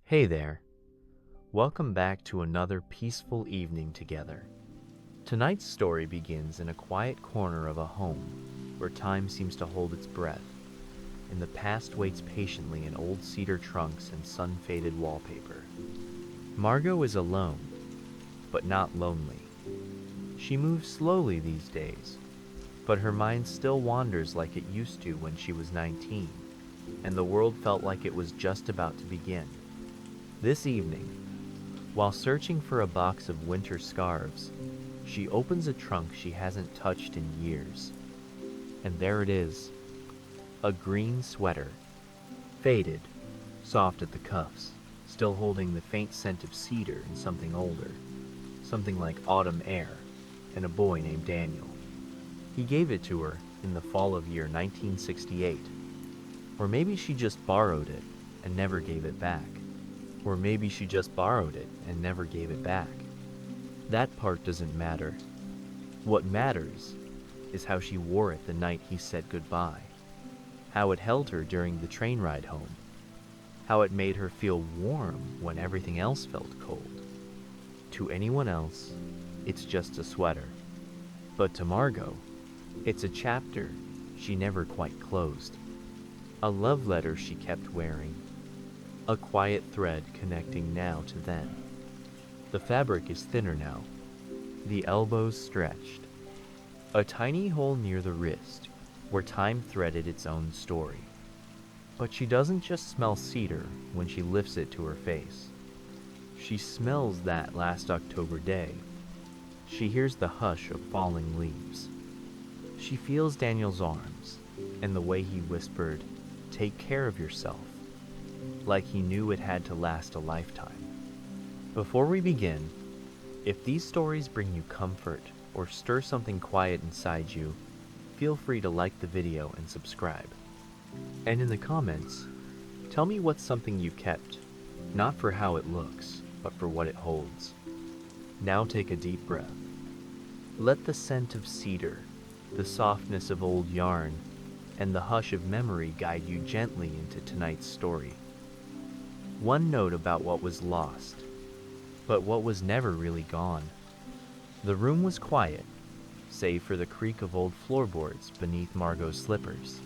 Hey there. Welcome back to another peaceful evening together. Tonight's story begins in a quiet corner of a home where time seems to hold its breath, and the past waits patiently in old cedar trunks and sun-faded wallpaper. Margot is alone, but not lonely. She moves slowly these days, but her mind still wanders like it used to when she was 19, and the world felt like it was just about to begin. This evening, while searching for a box of winter scarves, she opens a trunk she hasn't touched in years. And there it is, a green sweater, faded, soft at the cuffs, still holding the faint scent of cedar and something older, something like autumn air, and a boy named Daniel. He gave it to her in the fall of year 1968. Or maybe she just borrowed it and never gave it back. Or maybe she just borrowed it and never gave it back. That part doesn't matter. What matters is how she wore it the night he said goodbye. How it held her during the train ride home. How it made her feel warm when everything else felt cold. To anyone else, it's just a sweater. But to Margot, it's a chapter she never quite closed. A love letter she kept wearing. A quiet thread connecting now to then. The fabric is thinner now, the elbows stretched. A tiny hole near the wrist where time threaded its own story. But she doesn't just smell cedar when she lifts it to her face. She smells that last October day. She hears the hush of falling leaves. She feels Daniel's arms and the way he whispered, "Take care of yourself," like he knew it had to last a lifetime. Before we begin, if these stories bring you comfort or stir something quiet inside you, feel free to like the video and subscribe. And in the comments, tell me what's something you kept, not for how it looks, but for what it holds. Now take a deep breath. Let the scent of cedar, the softness of old yarn, and the hush of memory guide you gently into tonight's story. One note about what was lost, but what was never really gone. The room was quiet, save for the creak of old floorboards beneath Margot's slippers.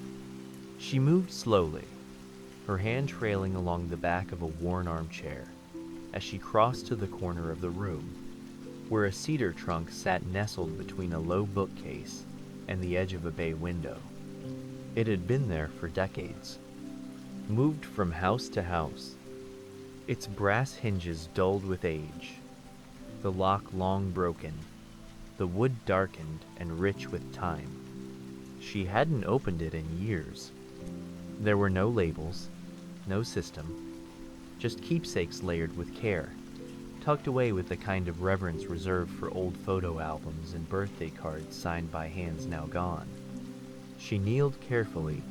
She moved slowly, her hand trailing along the back of a worn armchair, as she crossed to the corner of the room, where a cedar trunk sat nestled between a low bookcase and the edge of a bay window. It had been there for decades, moved from house to house, its brass hinges dulled with age, the lock long broken, the wood darkened and rich with time. She hadn't opened it in years. There were no labels, no system, just keepsakes layered with care, tucked away with the kind of reverence reserved for old photo albums and birthday cards signed by hands now gone. She kneeled carefully,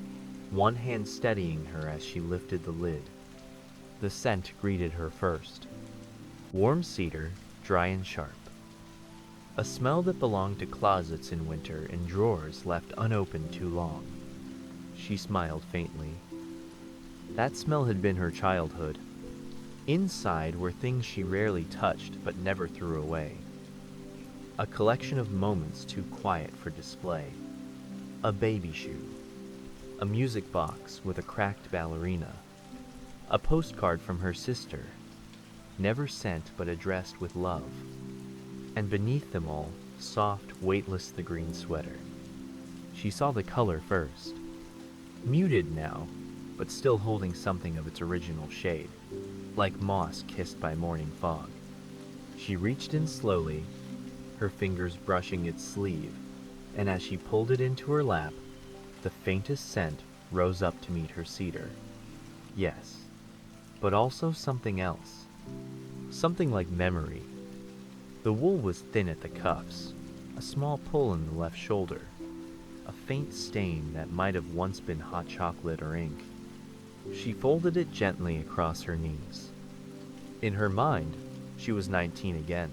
one hand steadying her as she lifted the lid. The scent greeted her first. Warm cedar, dry and sharp. A smell that belonged to closets in winter and drawers left unopened too long. She smiled faintly. That smell had been her childhood. Inside were things she rarely touched but never threw away. A collection of moments too quiet for display. A baby shoe. A music box with a cracked ballerina. A postcard from her sister, never sent but addressed with love. And beneath them all, soft, weightless the green sweater. She saw the color first. Muted now, but still holding something of its original shade, like moss kissed by morning fog. She reached in slowly, her fingers brushing its sleeve, and as she pulled it into her lap, the faintest scent rose up to meet her cedar. Yes, but also something else. Something like memory. The wool was thin at the cuffs, a small pull in the left shoulder, a faint stain that might have once been hot chocolate or ink. She folded it gently across her knees. In her mind, she was 19 again.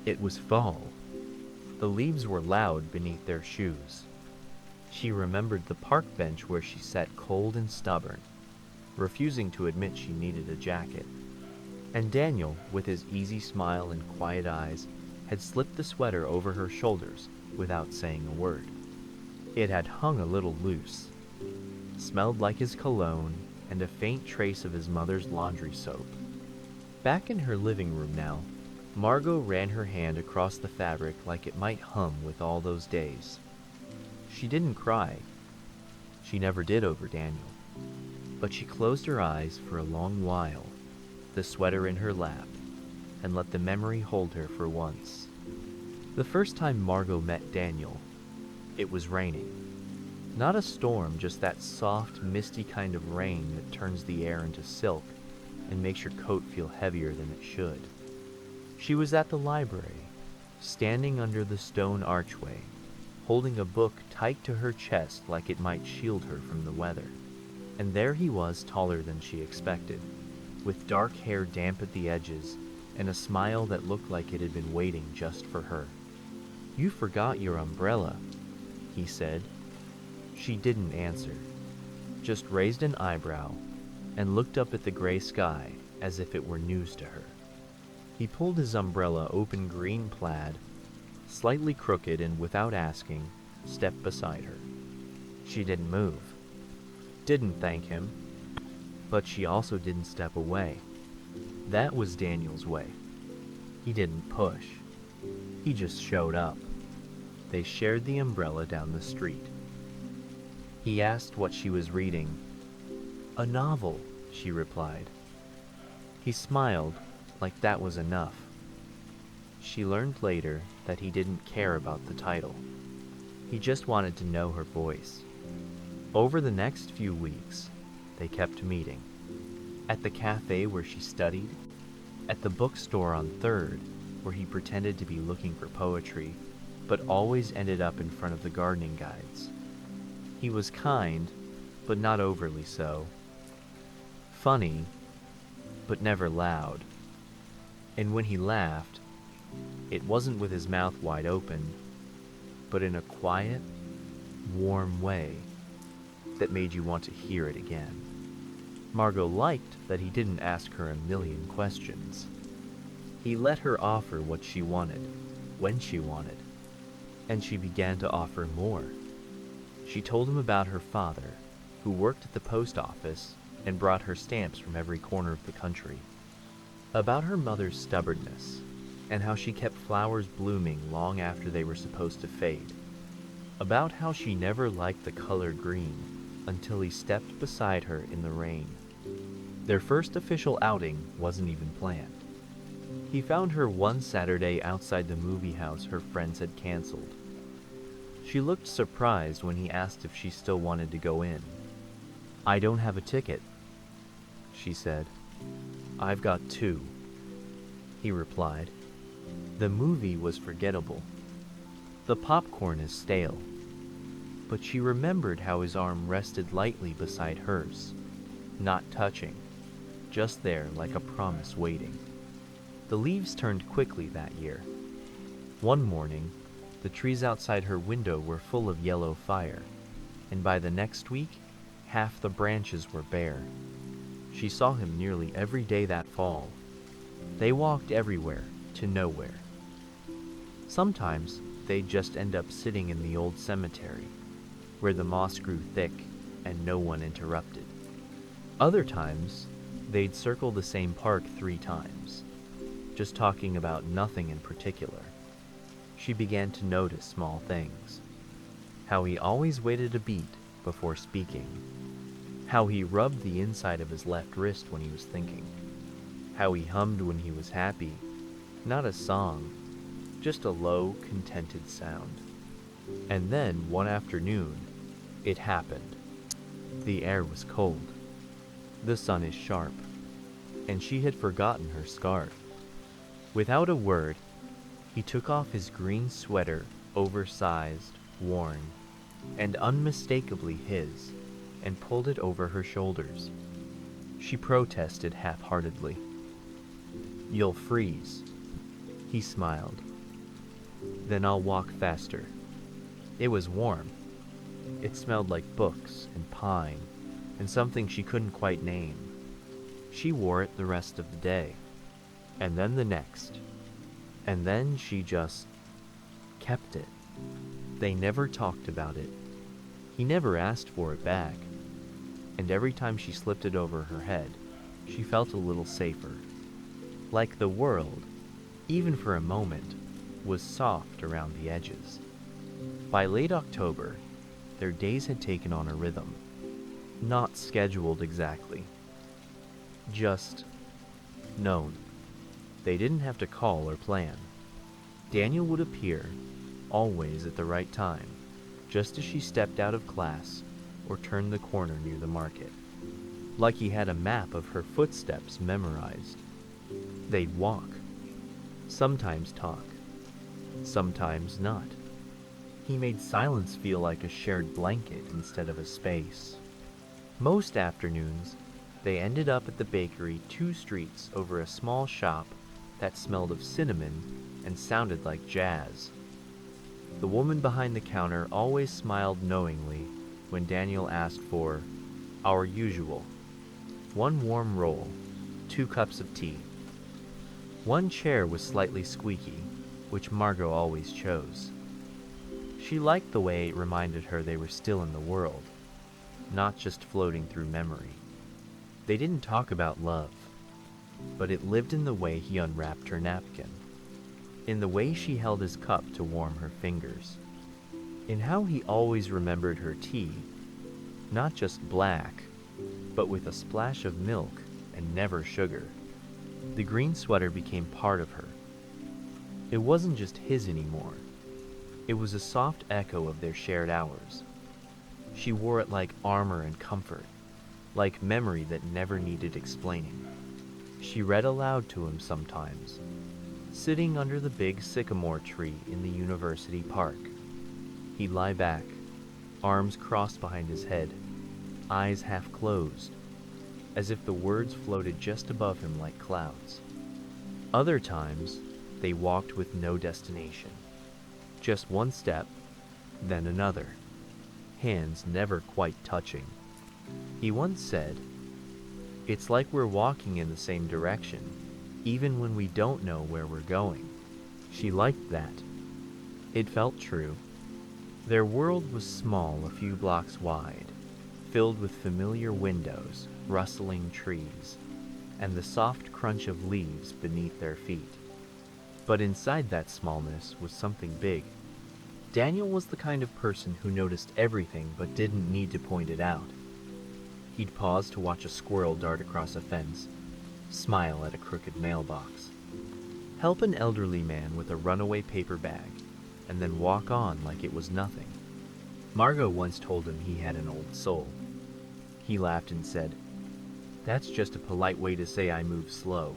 It was fall. The leaves were loud beneath their shoes. She remembered the park bench where she sat cold and stubborn, refusing to admit she needed a jacket. And Daniel, with his easy smile and quiet eyes, had slipped the sweater over her shoulders without saying a word. It had hung a little loose, smelled like his cologne and a faint trace of his mother's laundry soap. Back in her living room now, Margot ran her hand across the fabric like it might hum with all those days. She didn't cry. She never did over Daniel. But she closed her eyes for a long while, the sweater in her lap, and let the memory hold her for once. The first time Margot met Daniel, it was raining. Not a storm, just that soft, misty kind of rain that turns the air into silk and makes your coat feel heavier than it should. She was at the library, standing under the stone archway, holding a book tight to her chest like it might shield her from the weather. And there he was, taller than she expected, with dark hair damp at the edges and a smile that looked like it had been waiting just for her. "You forgot your umbrella," he said. She didn't answer, just raised an eyebrow and looked up at the gray sky as if it were news to her. He pulled his umbrella open green plaid, slightly crooked, and without asking, stepped beside her. She didn't move, didn't thank him, but she also didn't step away. That was Daniel's way. He didn't push. He just showed up. They shared the umbrella down the street. He asked what she was reading. "A novel," she replied. He smiled, like that was enough. She learned later that he didn't care about the title. He just wanted to know her voice. Over the next few weeks, they kept meeting. At the cafe where she studied, at the bookstore on 3rd, where he pretended to be looking for poetry, but always ended up in front of the gardening guides. He was kind, but not overly so. Funny, but never loud. And when he laughed, it wasn't with his mouth wide open, but in a quiet, warm way that made you want to hear it again. Margot liked that he didn't ask her a million questions. He let her offer what she wanted, when she wanted, and she began to offer more. She told him about her father, who worked at the post office and brought her stamps from every corner of the country. About her mother's stubbornness, and how she kept flowers blooming long after they were supposed to fade. About how she never liked the color green until he stepped beside her in the rain. Their first official outing wasn't even planned. He found her one Saturday outside the movie house her friends had canceled. She looked surprised when he asked if she still wanted to go in. "I don't have a ticket," she said. "I've got 2, he replied. The movie was forgettable. The popcorn is stale. But she remembered how his arm rested lightly beside hers, not touching, just there like a promise waiting. The leaves turned quickly that year. One morning, the trees outside her window were full of yellow fire, and by the next week, half the branches were bare. She saw him nearly every day that fall. They walked everywhere to nowhere. Sometimes they'd just end up sitting in the old cemetery, where the moss grew thick and no one interrupted. Other times, they'd circle the same park 3 times, just talking about nothing in particular. She began to notice small things. How he always waited a beat before speaking. How he rubbed the inside of his left wrist when he was thinking. How he hummed when he was happy. Not a song, just a low, contented sound. And then, one afternoon, it happened. The air was cold. The sun is sharp. And she had forgotten her scarf. Without a word, he took off his green sweater, oversized, worn, and unmistakably his, and pulled it over her shoulders. She protested half-heartedly. "You'll freeze." He smiled. "Then I'll walk faster." It was warm. It smelled like books and pine and something she couldn't quite name. She wore it the rest of the day. and then the next, and then she just kept it. They never talked about it. He never asked for it back, and every time she slipped it over her head, she felt a little safer. Like the world, even for a moment, was soft around the edges. By late October, their days had taken on a rhythm. Not scheduled exactly. Just known. They didn't have to call or plan. Daniel would appear, always at the right time, just as she stepped out of class or turned the corner near the market. Like he had a map of her footsteps memorized. They'd walk, sometimes talk, sometimes not. He made silence feel like a shared blanket instead of a space. Most afternoons, they ended up at the bakery 2 streets over a small shop that smelled of cinnamon and sounded like jazz. The woman behind the counter always smiled knowingly when Daniel asked for our usual: 1 warm roll, 2 cups of tea. 1 chair was slightly squeaky, which Margot always chose. She liked the way it reminded her they were still in the world, not just floating through memory. They didn't talk about love, but it lived in the way he unwrapped her napkin, in the way she held his cup to warm her fingers, in how he always remembered her tea, not just black, but with a splash of milk and never sugar. The green sweater became part of her. It wasn't just his anymore. It was a soft echo of their shared hours. She wore it like armor and comfort, like memory that never needed explaining. She read aloud to him sometimes, sitting under the big sycamore tree in the university park. He'd lie back, arms crossed behind his head, eyes half closed, as if the words floated just above him like clouds. Other times, they walked with no destination. Just 1 step, then another, hands never quite touching. He once said, "It's like we're walking in the same direction, even when we don't know where we're going." She liked that. It felt true. Their world was small, a few blocks wide, filled with familiar windows, rustling trees, and the soft crunch of leaves beneath their feet. But inside that smallness was something big. Daniel was the kind of person who noticed everything but didn't need to point it out. He'd pause to watch a squirrel dart across a fence, smile at a crooked mailbox, help an elderly man with a runaway paper bag, and then walk on like it was nothing. Margot once told him he had an old soul. He laughed and said, "That's just a polite way to say I move slow."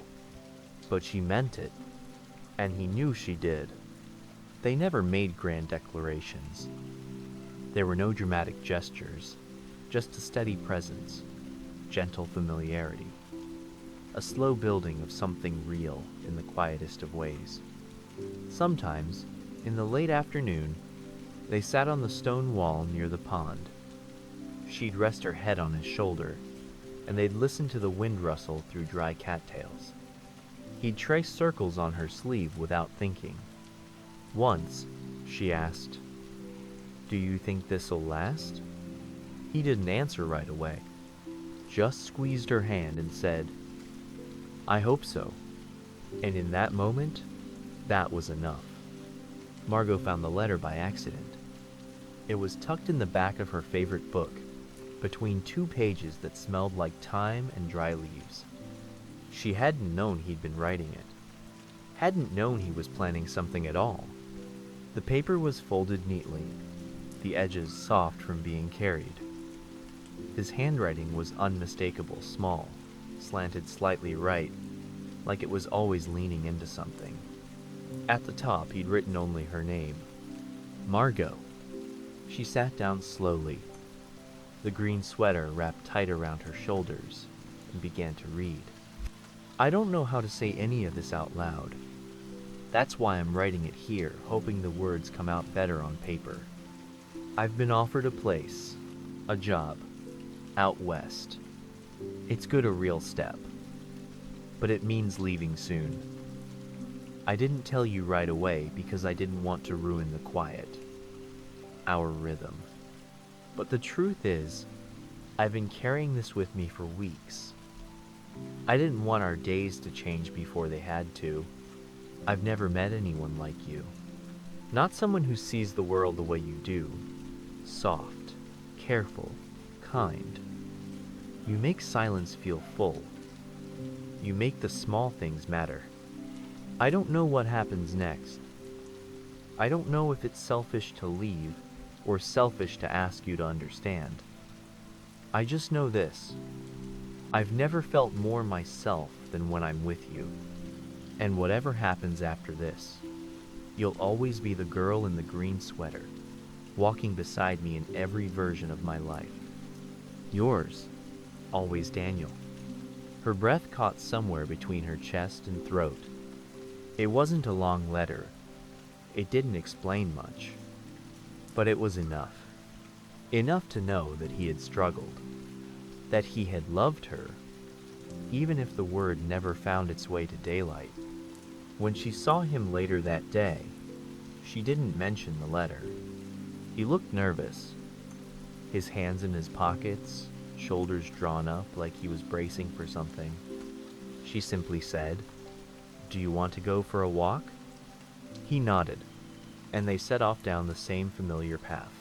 But she meant it, and he knew she did. They never made grand declarations. There were no dramatic gestures, just a steady presence, gentle familiarity, a slow building of something real in the quietest of ways. Sometimes, in the late afternoon, they sat on the stone wall near the pond. She'd rest her head on his shoulder, and they'd listen to the wind rustle through dry cattails. He'd trace circles on her sleeve without thinking. Once, she asked, "Do you think this'll last?" He didn't answer right away, just squeezed her hand and said, "I hope so." And in that moment, that was enough. Margot found the letter by accident. It was tucked in the back of her favorite book, between 2 pages that smelled like thyme and dry leaves. She hadn't known he'd been writing it, hadn't known he was planning something at all. The paper was folded neatly, the edges soft from being carried. His handwriting was unmistakable, small, slanted slightly right, like it was always leaning into something. At the top, he'd written only her name, Margot. She sat down slowly, the green sweater wrapped tight around her shoulders, and began to read. "I don't know how to say any of this out loud. That's why I'm writing it here, hoping the words come out better on paper. I've been offered a place, a job, out west. It's good a real step. but it means leaving soon. I didn't tell you right away because I didn't want to ruin the quiet, our rhythm. But the truth is, I've been carrying this with me for weeks. I didn't want our days to change before they had to. I've never met anyone like you. Not someone who sees the world the way you do. Soft, careful, kind. You make silence feel full. You make the small things matter. I don't know what happens next. I don't know if it's selfish to leave or selfish to ask you to understand. I just know this. I've never felt more myself than when I'm with you. And whatever happens after this, you'll always be the girl in the green sweater, walking beside me in every version of my life. Yours, always Daniel. Her breath caught somewhere between her chest and throat. It wasn't a long letter. It didn't explain much. But it was enough. Enough to know that he had struggled. That he had loved her, even if the word never found its way to daylight. When she saw him later that day, she didn't mention the letter. He looked nervous, his hands in his pockets, shoulders drawn up like he was bracing for something. She simply said, "Do you want to go for a walk?" He nodded, and they set off down the same familiar path,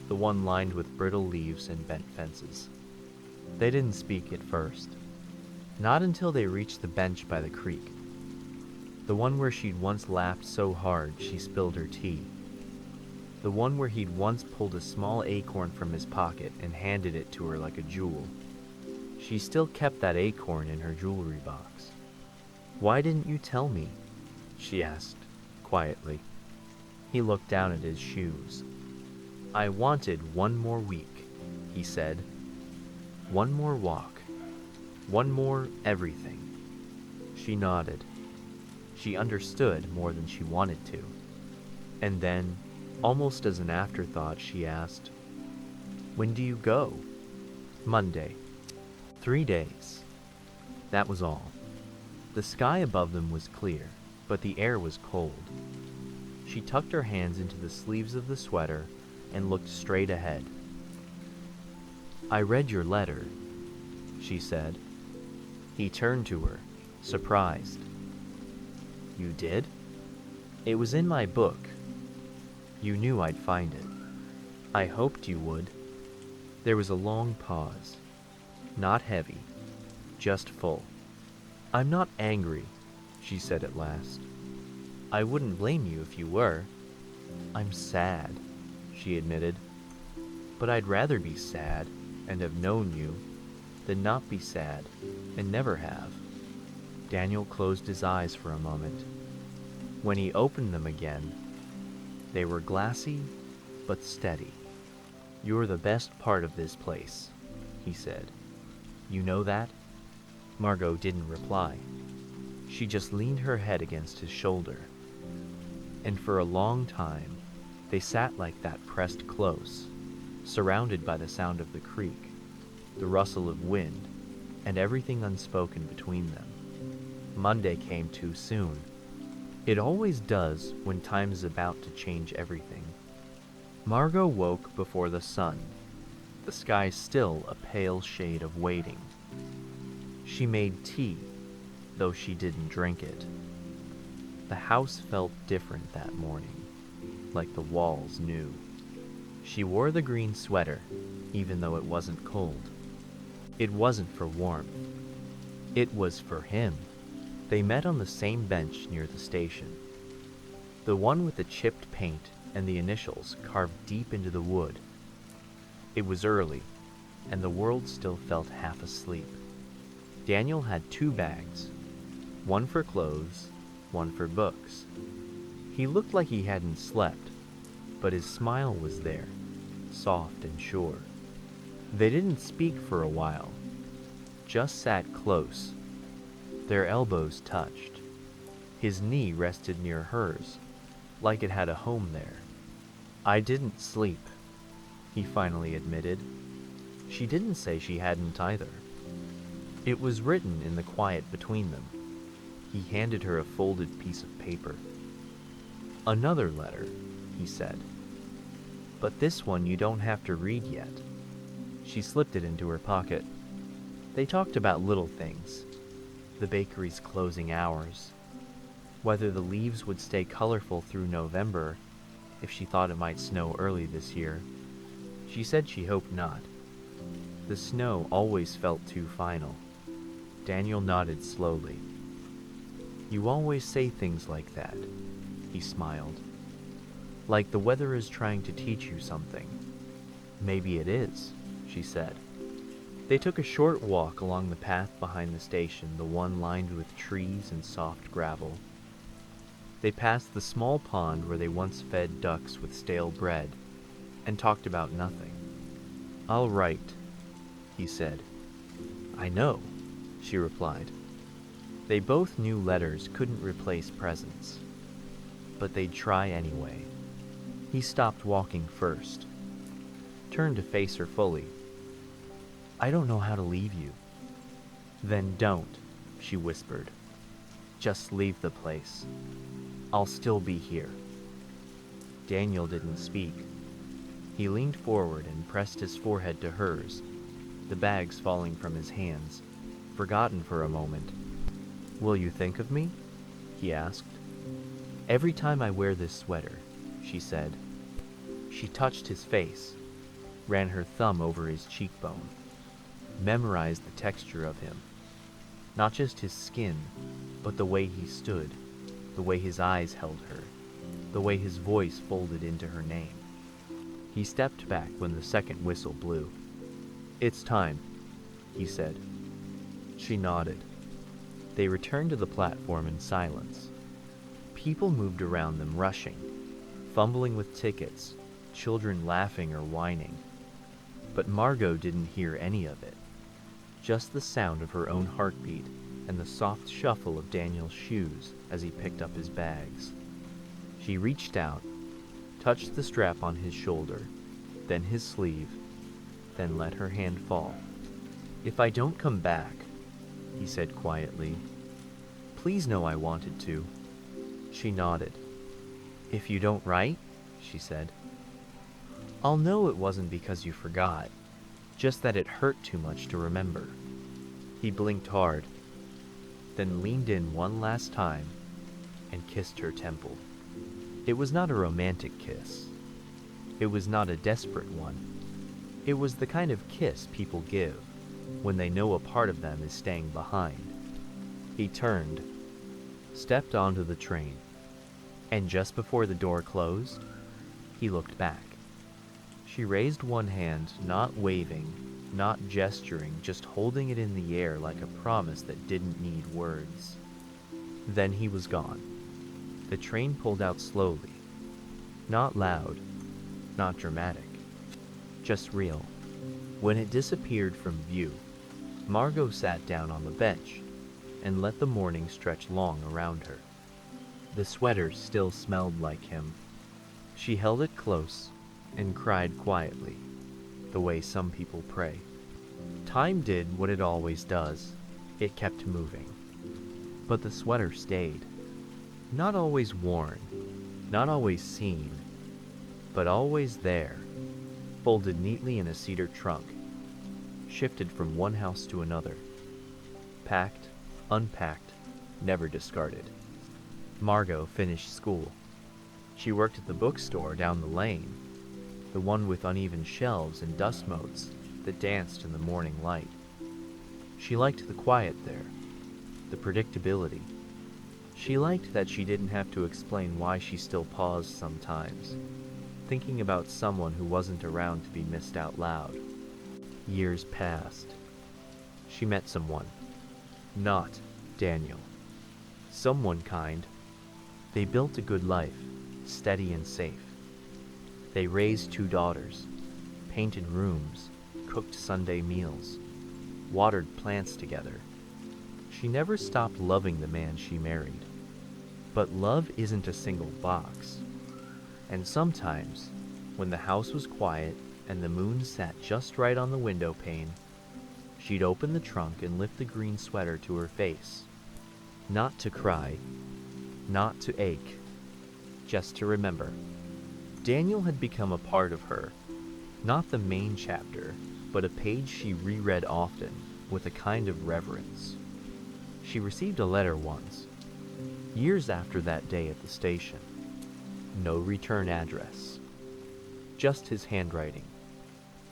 the one lined with brittle leaves and bent fences. They didn't speak at first, not until they reached the bench by the creek, the one where she'd once laughed so hard she spilled her tea, the one where he'd once pulled a small acorn from his pocket and handed it to her like a jewel. She still kept that acorn in her jewelry box. "Why didn't you tell me?" she asked, quietly. He looked down at his shoes. "I wanted one more week," he said. "One more walk. One more everything." She nodded. She understood more than she wanted to. And then, almost as an afterthought, she asked, "When do you go?" "Monday." 3 days. That was all. The sky above them was clear, but the air was cold. She tucked her hands into the sleeves of the sweater and looked straight ahead. "I read your letter," she said. He turned to her, surprised. "You did?" "It was in my book. You knew I'd find it. I hoped you would." There was a long pause. Not heavy, just full. "I'm not angry," she said at last. "I wouldn't blame you if you were." "I'm sad," she admitted. "But I'd rather be sad and have known you than not be sad and never have." Daniel closed his eyes for a moment. When he opened them again, they were glassy but steady. "You're the best part of this place," he said. "You know that?" Margot didn't reply. She just leaned her head against his shoulder. And for a long time, they sat like that, pressed close, surrounded by the sound of the creek, the rustle of wind, and everything unspoken between them. Monday came too soon. It always does when time is about to change everything. Margot woke before the sun, the sky still a pale shade of waiting. She made tea, though she didn't drink it. The house felt different that morning, like the walls knew. She wore the green sweater, even though it wasn't cold. It wasn't for warmth. It was for him. They met on the same bench near the station, the one with the chipped paint and the initials carved deep into the wood. It was early, and the world still felt half asleep. Daniel had 2 bags, one for clothes, one for books. He looked like he hadn't slept, but his smile was there, soft and sure. They didn't speak for a while, just sat close. Their elbows touched. His knee rested near hers, like it had a home there. "I didn't sleep," he finally admitted. She didn't say she hadn't either. It was written in the quiet between them. He handed her a folded piece of paper. "Another letter," he said. "But this one you don't have to read yet." She slipped it into her pocket. They talked about little things. The bakery's closing hours. Whether the leaves would stay colorful through November, if she thought it might snow early this year. She said she hoped not. The snow always felt too final. Daniel nodded slowly. "You always say things like that," he smiled. "Like the weather is trying to teach you something." "Maybe it is," she said. They took a short walk along the path behind the station, the one lined with trees and soft gravel. They passed the small pond where they once fed ducks with stale bread, and talked about nothing. "I'll write," he said. "I know," she replied. They both knew letters couldn't replace presents, but they'd try anyway. He stopped walking first, turned to face her fully. "I don't know how to leave you." "Then don't," she whispered. "Just leave the place. I'll still be here." Daniel didn't speak. He leaned forward and pressed his forehead to hers, the bags falling from his hands, forgotten for a moment. "Will you think of me?" he asked. "Every time I wear this sweater," she said. She touched his face, ran her thumb over his cheekbone, memorized the texture of him. Not just his skin, but the way he stood, the way his eyes held her, the way his voice folded into her name. He stepped back when the second whistle blew. "It's time," he said. She nodded. They returned to the platform in silence. People moved around them, rushing, fumbling with tickets, children laughing or whining. But Margot didn't hear any of it. Just the sound of her own heartbeat and the soft shuffle of Daniel's shoes as he picked up his bags. She reached out, touched the strap on his shoulder, then his sleeve, then let her hand fall. "If I don't come back," he said quietly, "please know I wanted to." She nodded. "If you don't write," she said, "I'll know it wasn't because you forgot, just that it hurt too much to remember." He blinked hard, then leaned in one last time and kissed her temple. It was not a romantic kiss. It was not a desperate one. It was the kind of kiss people give when they know a part of them is staying behind. He turned, stepped onto the train, and just before the door closed, he looked back. She raised one hand, not waving, not gesturing, just holding it in the air like a promise that didn't need words. Then he was gone. The train pulled out slowly. Not loud, not dramatic, just real. When it disappeared from view, Margot sat down on the bench and let the morning stretch long around her. The sweater still smelled like him. She held it close and cried quietly, the way some people pray. Time did what it always does. It kept moving. But the sweater stayed. Not always worn, not always seen, but always there, folded neatly in a cedar trunk, shifted from one house to another, packed, unpacked, never discarded. Margot finished school. She worked at the bookstore down the lane, the one with uneven shelves and dust motes that danced in the morning light. She liked the quiet there, the predictability. She liked that she didn't have to explain why she still paused sometimes, thinking about someone who wasn't around to be missed out loud. Years passed. She met someone. Not Daniel. Someone kind. They built a good life, steady and safe. They raised 2 daughters, painted rooms, cooked Sunday meals, watered plants together. She never stopped loving the man she married. But love isn't a single box. And sometimes, when the house was quiet and the moon sat just right on the window pane, She'd open the trunk and lift the green sweater to her face. Not to cry, not to ache, just to remember. Daniel had become a part of her, not the main chapter, but a page she reread often with a kind of reverence. She received a letter once, years after that day at the station. No return address. Just his handwriting.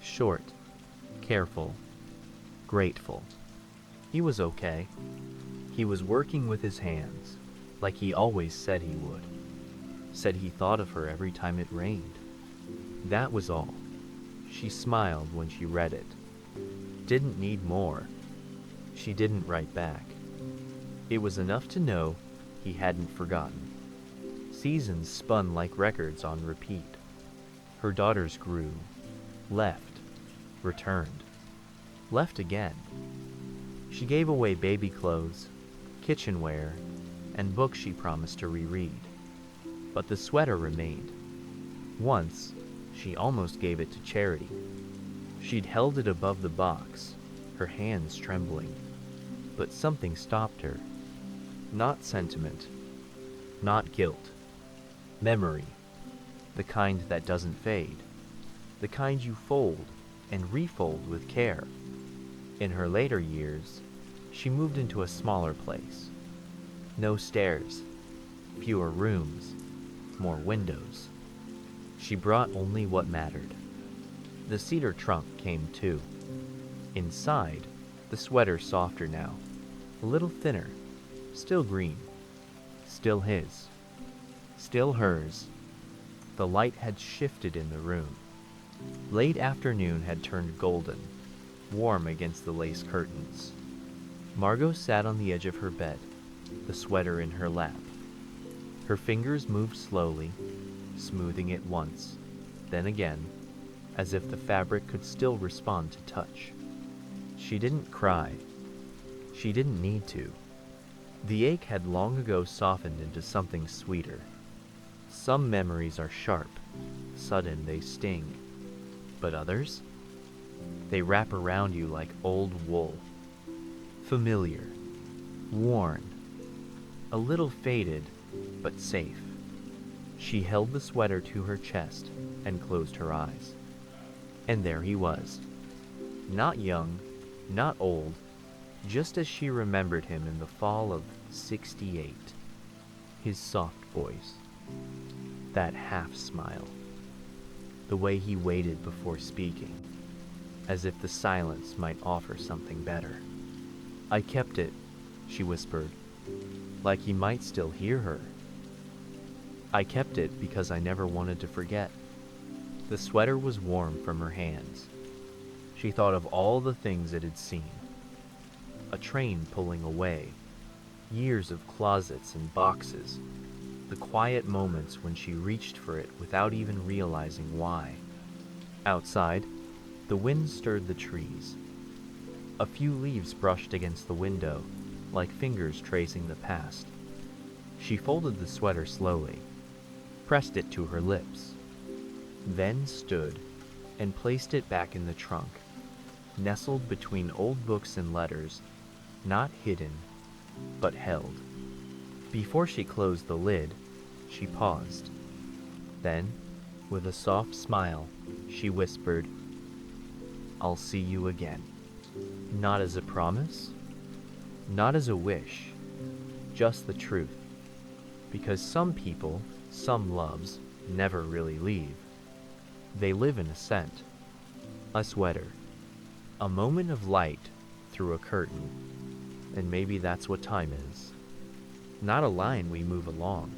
Short, careful, grateful. He was okay. He was working with his hands, like he always said he would. Said he thought of her every time it rained. That was all. She smiled when she read it. Didn't need more. She didn't write back. It was enough to know he hadn't forgotten. Seasons spun like records on repeat. Her daughters grew, left, returned, left again. She gave away baby clothes, kitchenware, and books she promised to reread. But the sweater remained. Once, she almost gave it to charity. She'd held it above the box, her hands trembling. But something stopped her. Not sentiment, not guilt. Memory, the kind that doesn't fade, the kind you fold and refold with care. In her later years, she moved into a smaller place. No stairs, fewer rooms, more windows. She brought only what mattered. The cedar trunk came too. Inside, the sweater softer now, a little thinner, still green, still his, still hers. The light had shifted in the room. Late afternoon had turned golden, warm against the lace curtains. Margot sat on the edge of her bed, the sweater in her lap. Her fingers moved slowly, smoothing it once, then again, as if the fabric could still respond to touch. She didn't cry. She didn't need to. The ache had long ago softened into something sweeter. Some memories are sharp, sudden they sting, but others? They wrap around you like old wool. Familiar, worn, a little faded, but safe. She held the sweater to her chest and closed her eyes. And there he was. Not young, not old, just as she remembered him in the fall of '68. His soft voice, that half smile, the way he waited before speaking, as if the silence might offer something better. "I kept it," she whispered, like he might still hear her. "I kept it because I never wanted to forget." The sweater was warm from her hands. She thought of all the things it had seen. A train pulling away, years of closets and boxes, the quiet moments when she reached for it without even realizing why. Outside, the wind stirred the trees. A few leaves brushed against the window, like fingers tracing the past. She folded the sweater slowly, pressed it to her lips, then stood and placed it back in the trunk, nestled between old books and letters, not hidden, but held. Before she closed the lid, she paused. Then, with a soft smile, she whispered, "I'll see you again." Not as a promise, not as a wish, just the truth. Because some people, some loves, never really leave. They live in a scent, a sweater, a moment of light through a curtain, and maybe that's what time is. Not a line we move along,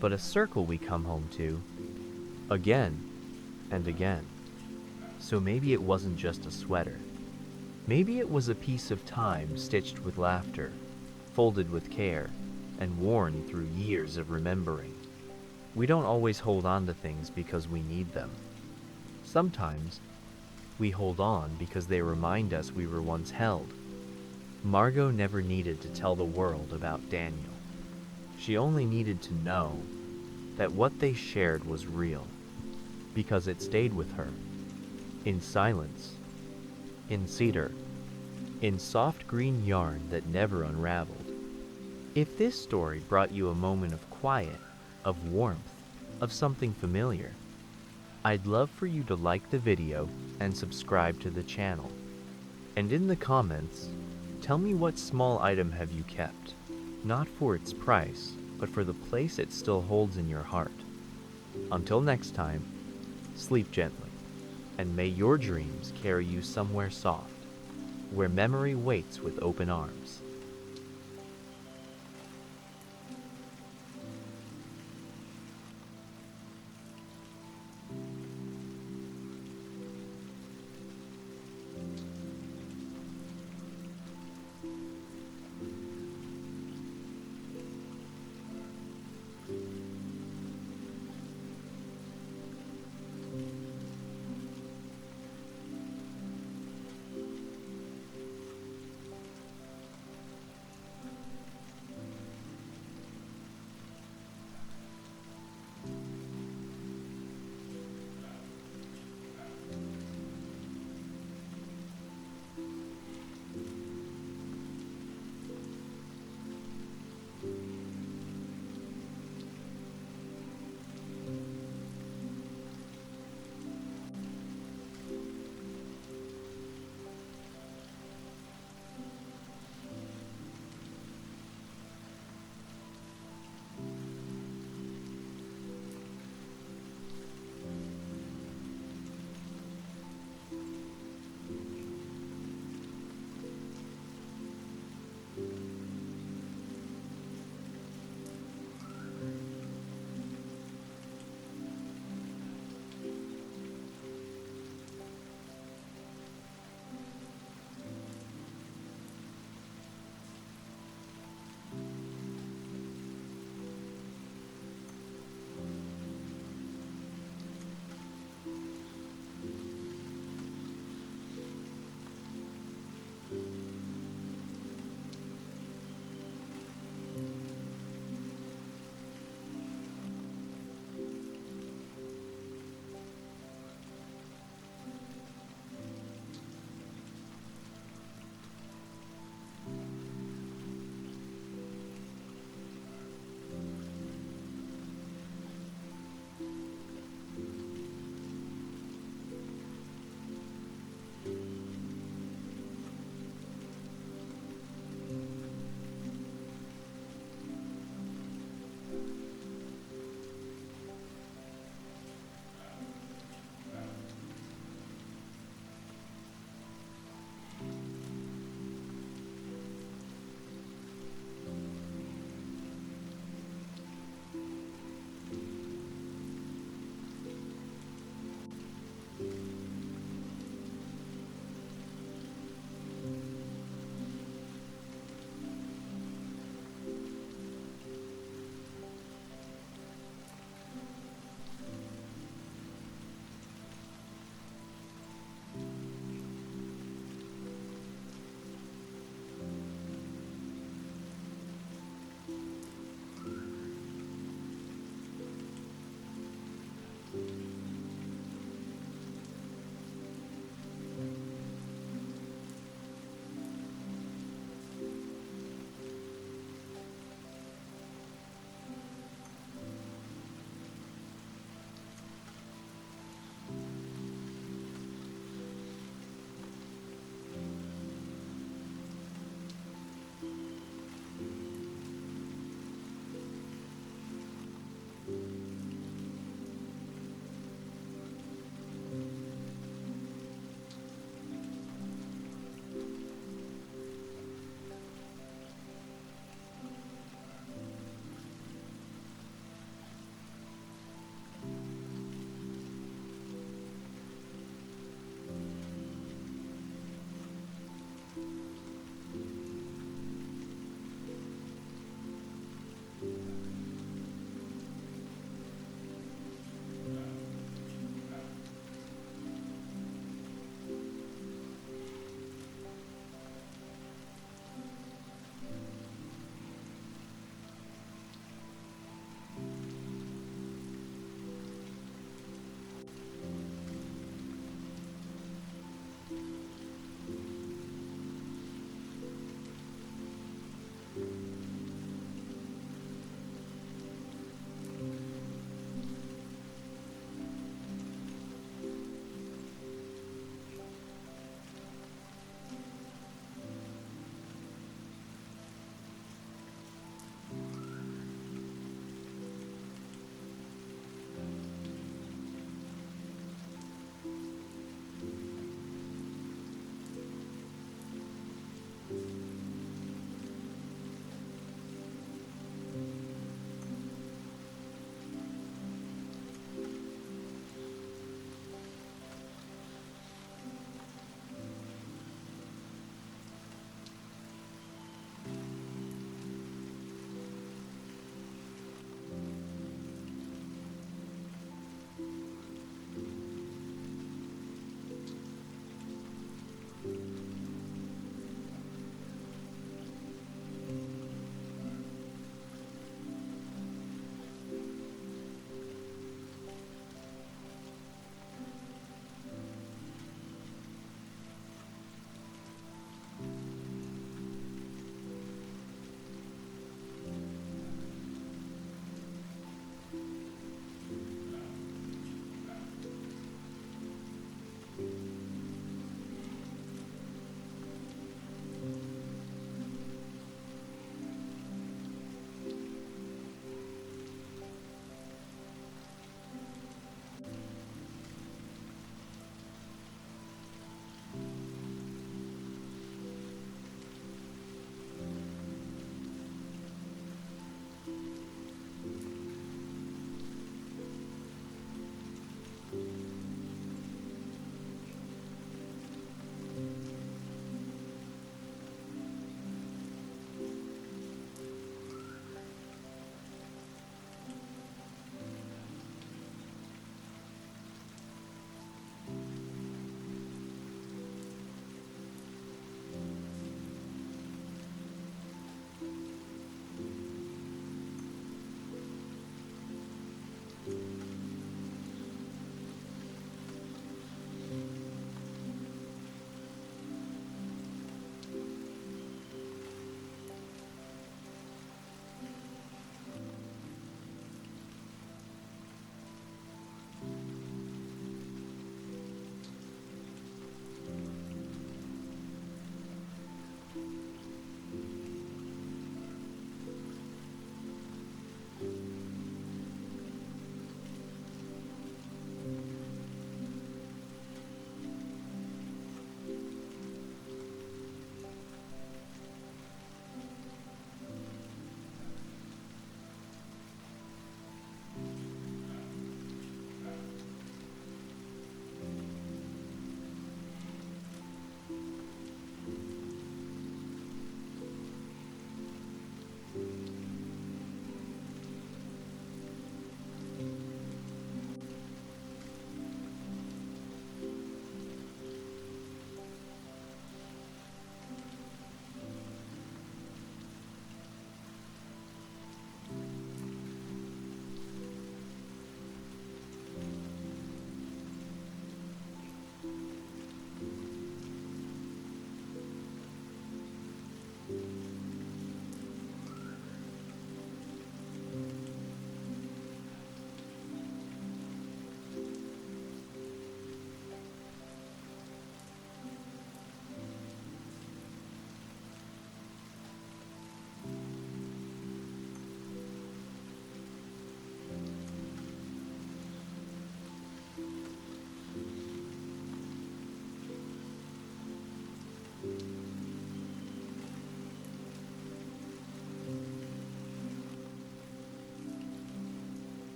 but a circle we come home to, again and again. So maybe it wasn't just a sweater. Maybe it was a piece of time stitched with laughter, folded with care, and worn through years of remembering. We don't always hold on to things because we need them. Sometimes we hold on because they remind us we were once held. Margot never needed to tell the world about Daniel. She only needed to know that what they shared was real, because it stayed with her, in silence, in cedar, in soft green yarn that never unraveled. If this story brought you a moment of quiet, of warmth, of something familiar, I'd love for you to like the video and subscribe to the channel. And in the comments, tell me what small item have you kept, not for its price, but for the place it still holds in your heart. Until next time, sleep gently, and may your dreams carry you somewhere soft, where memory waits with open arms.